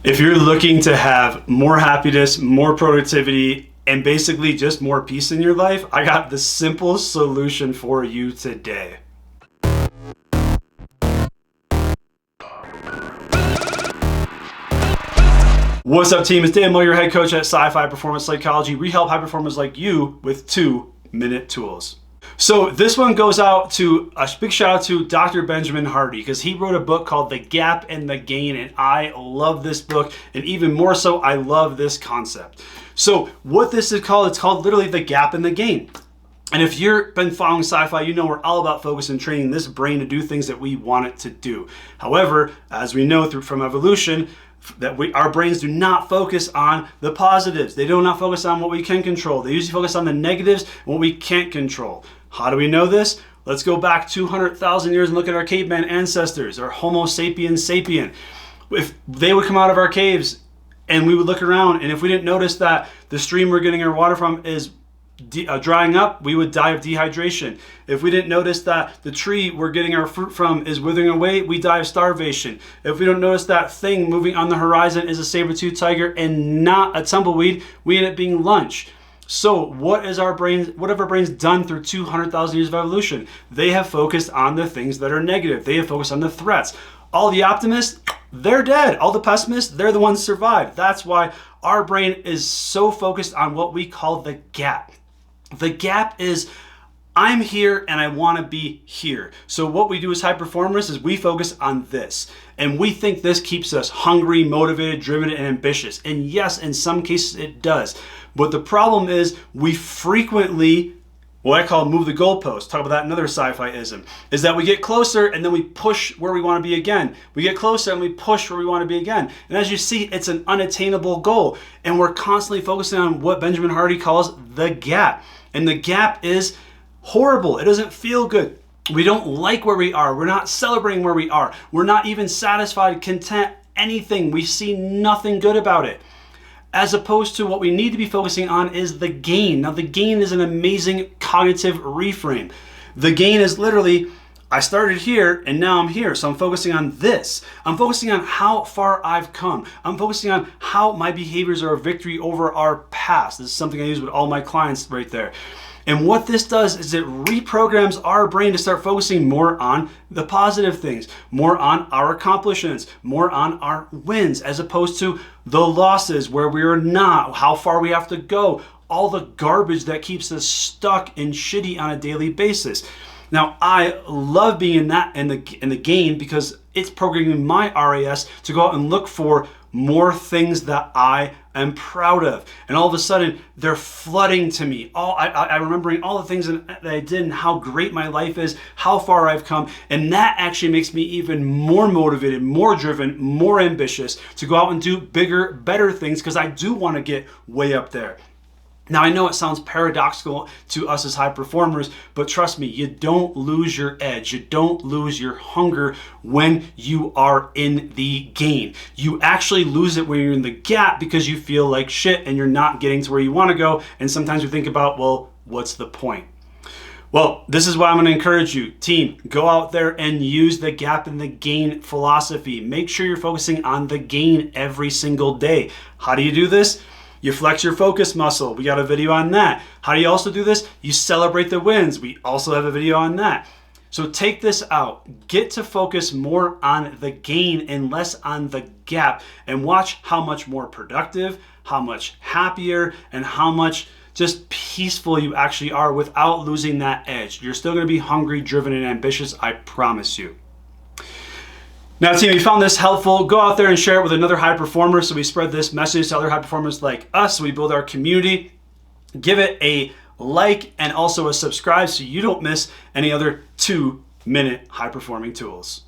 If you're looking to have more happiness, more productivity, and basically just more peace in your life, I got the simple solution for you today. What's up, team? It's Dan Moe, your head coach at PSYFI Performance Psychology. We help high performers like you with 2-minute tools. So this one goes out to a big shout out to Dr. Benjamin Hardy, because he wrote a book called The Gap and the Gain, and I love this book, and even more so, I love this concept. So what this is called, it's called literally The Gap and the Gain. And if you've been following PSYFI, you know we're all about focus and training this brain to do things that we want it to do. However, as we know from evolution, our brains do not focus on the positives. They do not focus on what we can control. They usually focus on the negatives and what we can't control. How do we know this? Let's go back 200,000 years and look at our caveman ancestors, our Homo sapiens sapien. If they would come out of our caves and we would look around, and if we didn't notice that the stream we're getting our water from is drying up, we would die of dehydration. If we didn't notice that the tree we're getting our fruit from is withering away, we die of starvation. If we don't notice that thing moving on the horizon is a saber-toothed tiger and not a tumbleweed, we end up being lunch. So what have our brains done through 200,000 years of evolution? They have focused on the things that are negative. They have focused on the threats. All the optimists, they're dead. All the pessimists, they're the ones who survived. That's why our brain is so focused on what we call the gap. The gap is, I'm here and I want to be here. So what we do as high performers is we focus on this. And we think this keeps us hungry, motivated, driven, and ambitious. And yes, in some cases it does. But the problem is we frequently, what I call move the goalpost, talk about that in another sci-fi-ism, is that we get closer and then we push where we want to be again. We get closer and we push where we want to be again. And as you see, it's an unattainable goal. And we're constantly focusing on what Benjamin Hardy calls the gap. And the gap is horrible. It doesn't feel good. We don't like where we are. We're not celebrating where we are. We're not even satisfied, content, anything. We see nothing good about it. As opposed to what we need to be focusing on is the gain. Now, the gain is an amazing cognitive reframe. The gain is literally, I started here and now I'm here. So I'm focusing on this. I'm focusing on how far I've come. I'm focusing on how my behaviors are a victory over our past. This is something I use with all my clients right there. And what this does is it reprograms our brain to start focusing more on the positive things, more on our accomplishments, more on our wins, as opposed to the losses where we are not, how far we have to go, all the garbage that keeps us stuck and shitty on a daily basis. Now, I love being in the gain because it's programming my RAS to go out and look for more things that I am proud of. And all of a sudden, they're flooding to me. I'm remembering all the things that I did and how great my life is, how far I've come. And that actually makes me even more motivated, more driven, more ambitious to go out and do bigger, better things because I do want to get way up there. Now, I know it sounds paradoxical to us as high performers, but trust me, you don't lose your edge. You don't lose your hunger when you are in the gain. You actually lose it when you're in the gap because you feel like shit and you're not getting to where you want to go. And sometimes we think about, well, what's the point? Well, this is why I'm going to encourage you, team, go out there and use the gap and the gain philosophy. Make sure you're focusing on the gain every single day. How do you do this? You flex your focus muscle. We got a video on that. How do you also do this? You celebrate the wins. We also have a video on that. So take this out. Get to focus more on the gain and less on the gap, and watch how much more productive, how much happier, and how much just peaceful you actually are without losing that edge. You're still going to be hungry, driven, and ambitious, I promise you. Now, team, if you found this helpful, go out there and share it with another high performer so we spread this message to other high performers like us, so we build our community. Give it a like and also a subscribe so you don't miss any other 2-minute high performing tools.